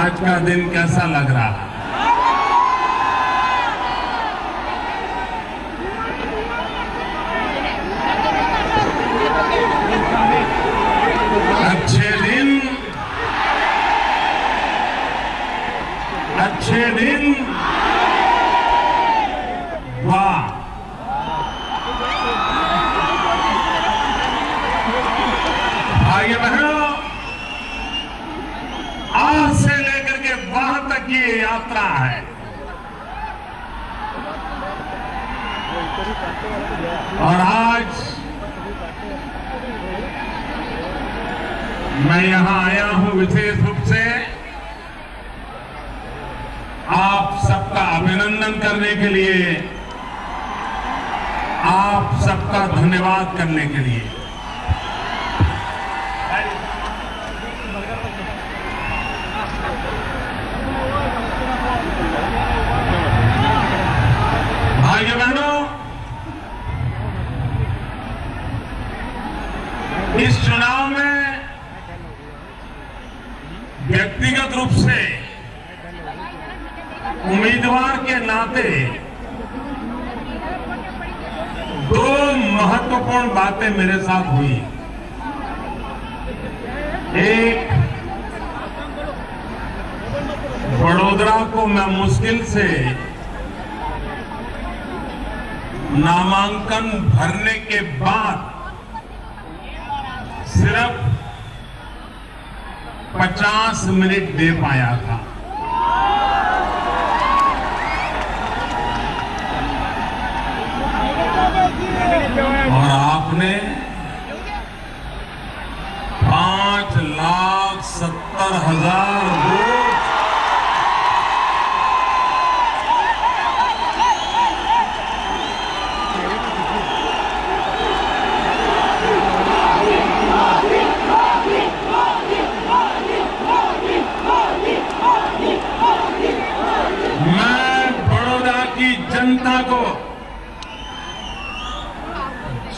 आज का दिन कैसा लग रहा है? अच्छे दिन, वाह। भाइयों बहनों, आज से लेकर के वहां तक ये यात्रा है और आज मैं यहां आया हूं विशेष रूप से आप सबका अभिनंदन करने के लिए, आप सबका धन्यवाद करने के लिए। भाइयों बहनों, इस चुनाव में व्यक्तिगत रूप से उम्मीदवार के नाते दो महत्वपूर्ण बातें मेरे साथ हुई। एक, वडोदरा को मैं मुश्किल से नामांकन भरने के बाद सिर्फ 50 मिनट दे पाया था। और आपने 5,70,000 वोट मैं बड़ौदा की जनता को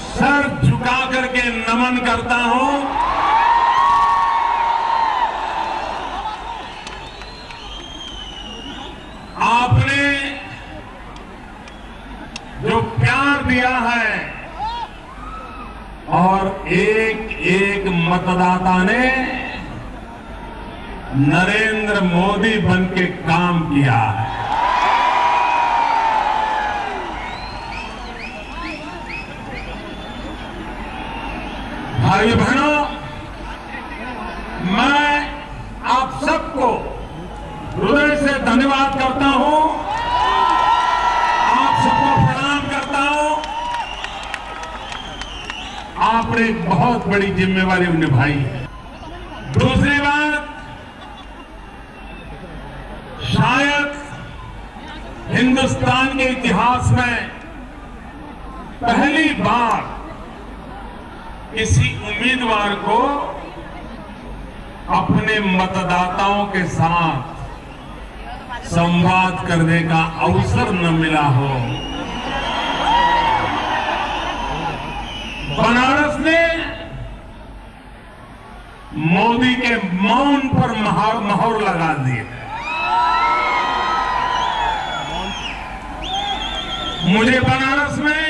सर झुका करके नमन करता हूं। आपने जो प्यार दिया है और एक एक मतदाता ने नरेंद्र मोदी बन के काम किया है। भाइयों बहनों, मैं आप सबको हृदय से धन्यवाद करता हूं, आप सबको प्रणाम करता हूं। आपने एक बहुत बड़ी जिम्मेवारी निभाई है। दूसरी बात, शायद हिंदुस्तान के इतिहास में पहली बार किसी उम्मीदवार को अपने मतदाताओं के साथ संवाद करने का अवसर न मिला हो। बनारस ने मोदी के मौन पर मोहर लगा दी है। मुझे बनारस में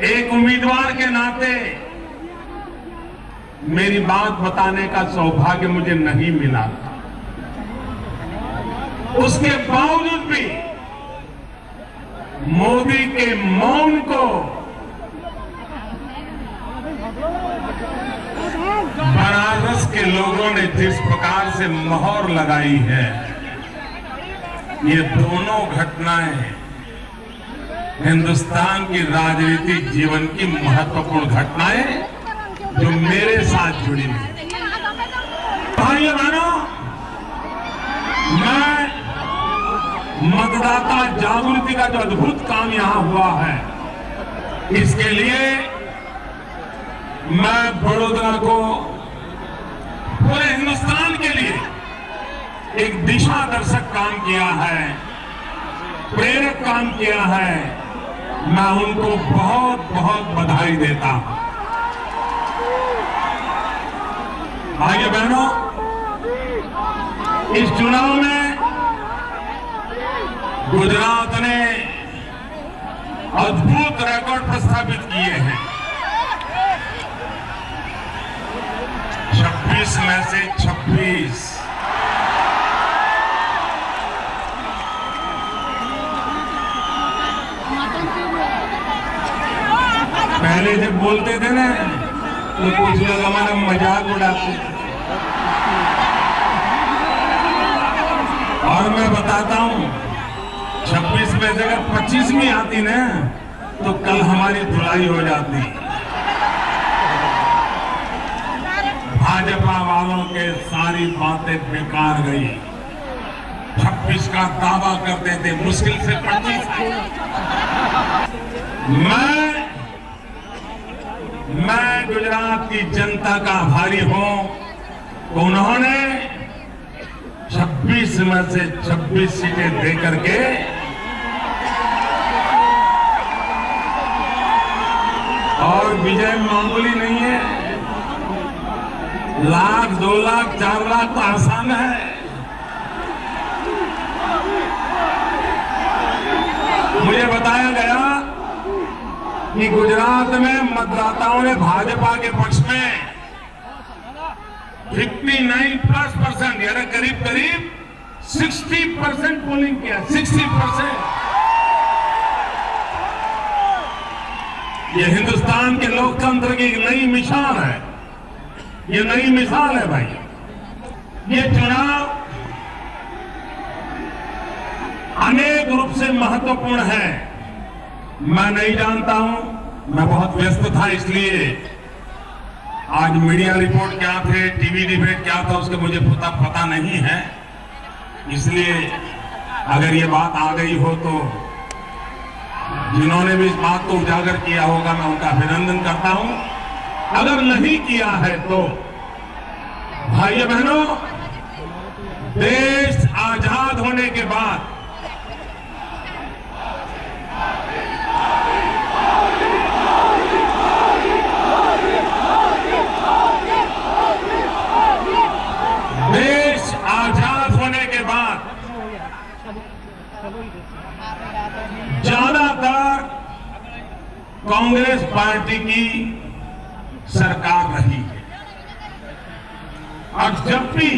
एक उम्मीदवार के नाते मेरी बात बताने का सौभाग्य मुझे नहीं मिला था। उसके बावजूद भी मोदी के मौन को बनारस के लोगों ने जिस प्रकार से मोहर लगाई है, ये दोनों घटनाएं हिंदुस्तान की राजनीतिक जीवन की महत्वपूर्ण घटनाएं जो मेरे साथ जुड़ी हुई। भाइयों बहनों, मैं मतदाता जागृति का जो अद्भुत काम यहां हुआ है, इसके लिए मैं बड़ौदा को पूरे हिंदुस्तान के लिए एक दिशा दर्शक काम किया है, प्रेरक काम किया है। मैं उनको बहुत बहुत बधाई देता हूं। भाइयों बहनों, इस चुनाव में गुजरात ने अद्भुत रिकॉर्ड प्रस्थापित किए हैं। 26 में से 26। पहले जब बोलते थे ना तो कुछ लोग हमारा मजाक उड़ाते थे, और मैं बताता हूं 26 में से अगर 25वीं आती ना तो कल हमारी धुलाई हो जाती। भाजपा वालों के सारी बातें बेकार गई। 26 का दावा करते थे, मुश्किल से 25। मैं गुजरात की जनता का आभारी हूं। उन्होंने 26 में से 26 सीटें देकर के और विजय मामूली नहीं है। 1 लाख, 2 लाख, 4 लाख तो आसान है। मुझे बताया गया कि गुजरात में मतदाताओं ने भाजपा के पक्ष में 59+% यानी करीब करीब 60% पोलिंग किया। 60%। ये हिंदुस्तान के लोकतंत्र की एक नई मिसाल है। ये नई मिसाल है भाई। ये चुनाव अनेक रूप से महत्वपूर्ण है। मैं नहीं जानता हूं, मैं बहुत व्यस्त था, इसलिए आज मीडिया रिपोर्ट क्या थे, टीवी डिबेट क्या था, उसके मुझे पता नहीं है। इसलिए अगर ये बात आ गई हो तो जिन्होंने भी इस बात को उजागर किया होगा मैं उनका अभिनंदन करता हूं। अगर नहीं किया है तो भाइयों बहनों, देश आजाद होने के बाद ज्यादातर कांग्रेस पार्टी की सरकार रही है, और जब भी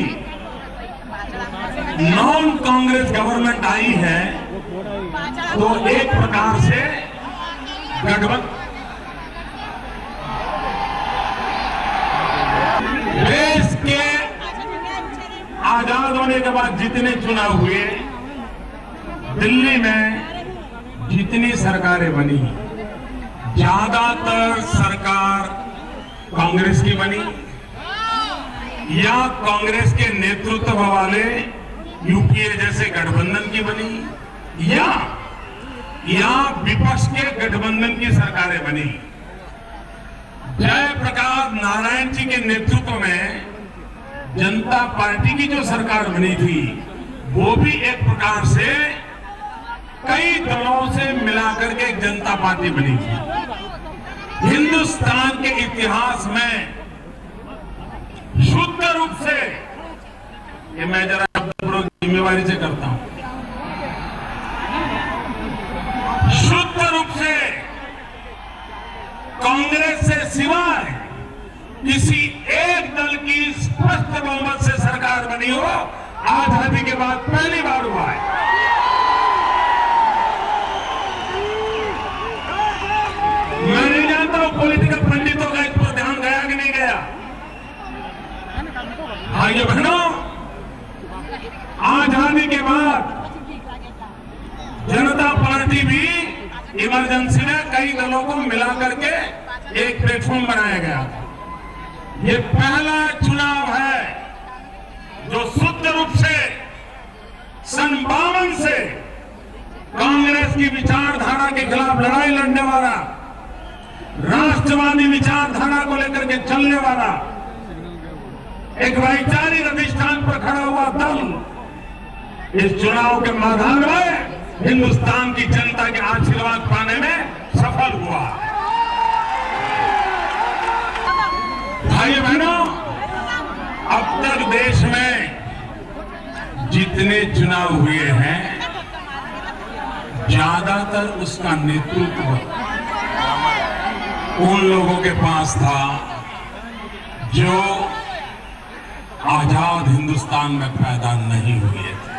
नॉन कांग्रेस गवर्नमेंट आई है तो एक प्रकार से गठबंधन। देश के आजाद होने के बाद जितने चुनाव हुए, दिल्ली में जितनी सरकारें बनी, ज्यादातर सरकार कांग्रेस की बनी या कांग्रेस के नेतृत्व वाले यूपीए जैसे गठबंधन की बनी या विपक्ष के गठबंधन की सरकारें बनी। जयप्रकाश नारायण जी के नेतृत्व में जनता पार्टी की जो सरकार बनी थी वो भी एक प्रकार से कई दलों से मिलाकर के एक जनता पार्टी बनी थी। हिंदुस्तान के इतिहास में शुद्ध रूप से, ये मैं जरा जिम्मेवारी से करता हूं, शुद्ध रूप से कांग्रेस से सिवाय किसी एक दल की स्पष्ट बहुमत से सरकार बनी हो, आजादी के बाद पहली बार हुआ है। मैं नहीं जानता हूं पॉलिटिकल पंडितों का इस पर ध्यान गया कि नहीं गया। भाइयों बहनों, आजादी के बाद जनता पार्टी भी इमरजेंसी में कई दलों को मिलाकर के एक प्लेटफॉर्म बनाया गया। ये पहला चुनाव है जो शुद्ध रूप से सन 52 से कांग्रेस की विचारधारा के खिलाफ लड़ाई लड़ने वाला, राष्ट्रवादी विचारधारा को लेकर के चलने वाला, एक वैचारिक अधिष्ठान पर खड़ा हुआ दल इस चुनाव के मैदान में हिंदुस्तान की जनता के आशीर्वाद पाने में सफल हुआ। भाई बहनों, अब तक देश में जितने चुनाव हुए हैं ज्यादातर उसका नेतृत्व उन लोगों के पास था जो आजाद हिंदुस्तान में पैदा नहीं हुए थे।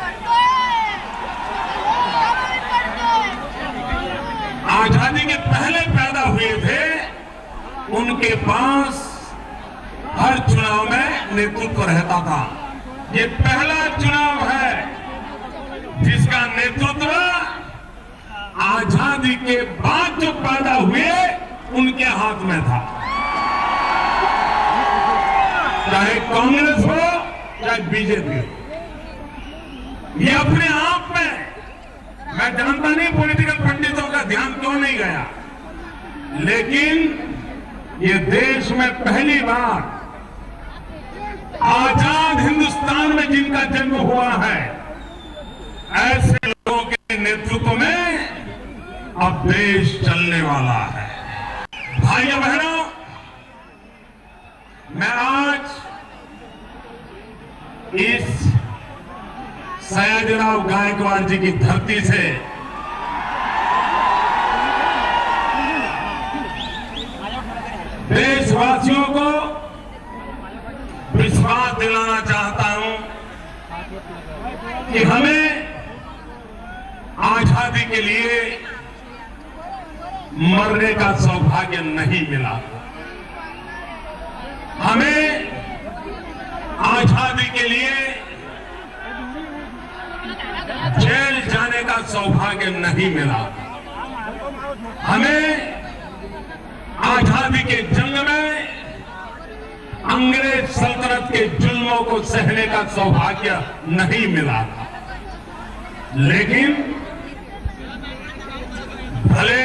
आजादी के पहले पैदा हुए थे, उनके पास हर चुनाव में नेतृत्व रहता था। ये पहला चुनाव है जिसका नेतृत्व आजादी के बाद जो पैदा हुए उनके हाथ में था। चाहे कांग्रेस हो चाहे बीजेपी हो, ये अपने आप में, मैं जानता नहीं पॉलिटिकल पंडितों का ध्यान क्यों नहीं गया, लेकिन ये देश में पहली बार आजाद हिंदुस्तान में जिनका जन्म हुआ है, ऐसे लोगों के नेतृत्व में अब देश चलने वाला है। भाइयों बहनों, मैं आज इस सयाजीराव गायकवाड़ जी की धरती से देशवासियों को विश्वास दिलाना चाहता हूं कि हमें आजादी के लिए मरने का सौभाग्य नहीं मिला। हमें आजादी के लिए जेल जाने का सौभाग्य नहीं मिला। हमें आजादी के जंग में अंग्रेज सल्तनत के जुल्मों को सहने का सौभाग्य नहीं मिला। लेकिन भले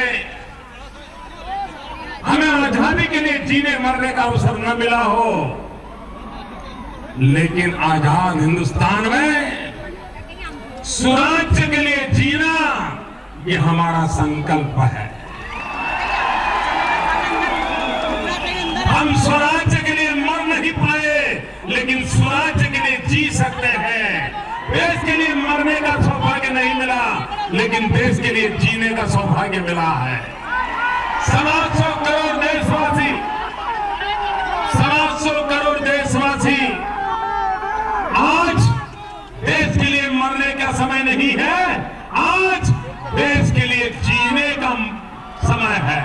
हमें आजादी के लिए जीने मरने का अवसर न मिला हो, लेकिन आजाद हिंदुस्तान में स्वराज्य के लिए जीना ये हमारा संकल्प है। हम स्वराज्य के लिए मर नहीं पाए, लेकिन स्वराज्य के लिए जी सकते हैं। देश के लिए मरने का सौभाग्य नहीं मिला, लेकिन देश के लिए जीने का सौभाग्य मिला है। 700 करोड़ देशवासी, 700 करोड़ देशवासी, आज देश के लिए मरने का समय नहीं है, आज देश के लिए जीने का समय है।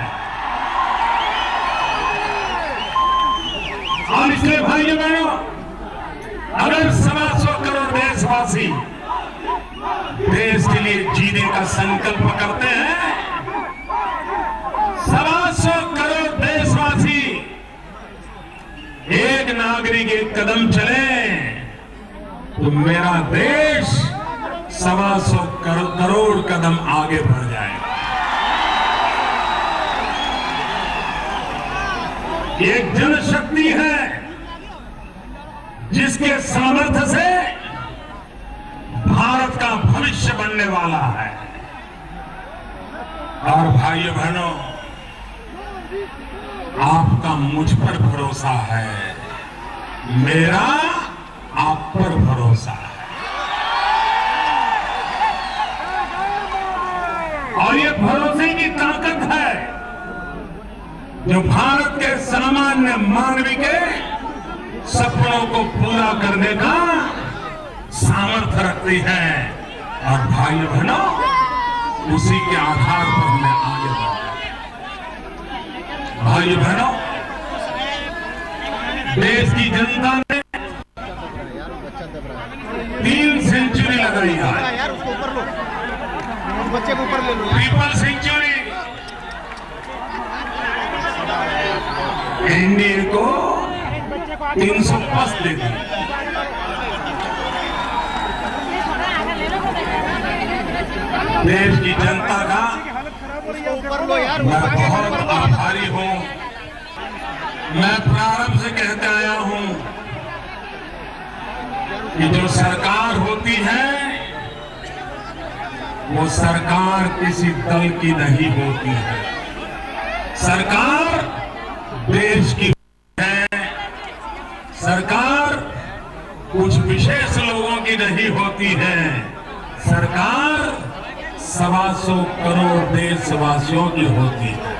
और इसलिए भाइयों बहनों, अगर 700 करोड़ देशवासी देश के लिए जीने का संकल्प करते हैं, 700 करोड़ देशवासी एक नागरिक एक कदम चले, तो मेरा देश 700 करोड़ कदम आगे बढ़ जाएगा। एक जनशक्ति है जिसके सामर्थ्य से भारत का भविष्य बनने वाला है। और भाइयों बहनों, आपका मुझ पर भरोसा है, मेरा आप पर भरोसा है। और ये भरोसे की ताकत है जो भारत के सामान्य मानवी के सपनों को पूरा करने का सामर्थ्य रखती है। और भाइयों बहनों, उसी के आधार पर हमें आगे बढ़ना है। भाइयों बहनों, देश की जनता ने 3 सेंचुरी लगाई है। यार उसको ऊपर लो, उस बच्चे को ऊपर ले लो। ट्रिपल सेंचुरी एनडीए को 300+ दे दी। देश की जनता का मैं बहुत आभारी हूं। मैं प्रारंभ से कहते आया हूं कि जो सरकार होती है वो सरकार किसी दल की नहीं होती है। सरकार देश की है। सरकार कुछ विशेष लोगों की की नहीं होती है, सरकार 125 करोड़ देशवासियों की होती है।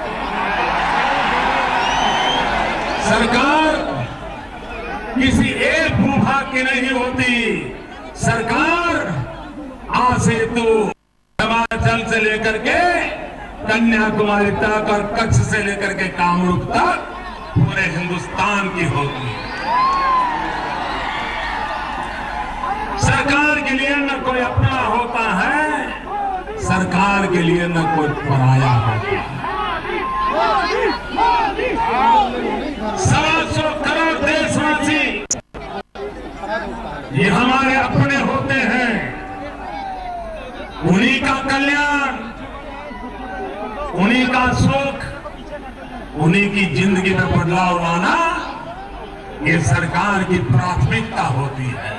सरकार किसी एक भूभाग की नहीं होती। सरकार आ सेतु हिमाचल से लेकर के कन्याकुमारी तक और कच्छ से लेकर के कामरूप तक पूरे हिंदुस्तान की होती है। सरकार के लिए न कोई अपना होता है, सरकार के लिए न कोई पराया होता है। 125 करोड़ देशवासी ये हमारे अपने होते हैं। उन्हीं का कल्याण, उन्हीं का सुख, उन्हीं की जिंदगी में बदलाव लाना ये सरकार की प्राथमिकता होती है।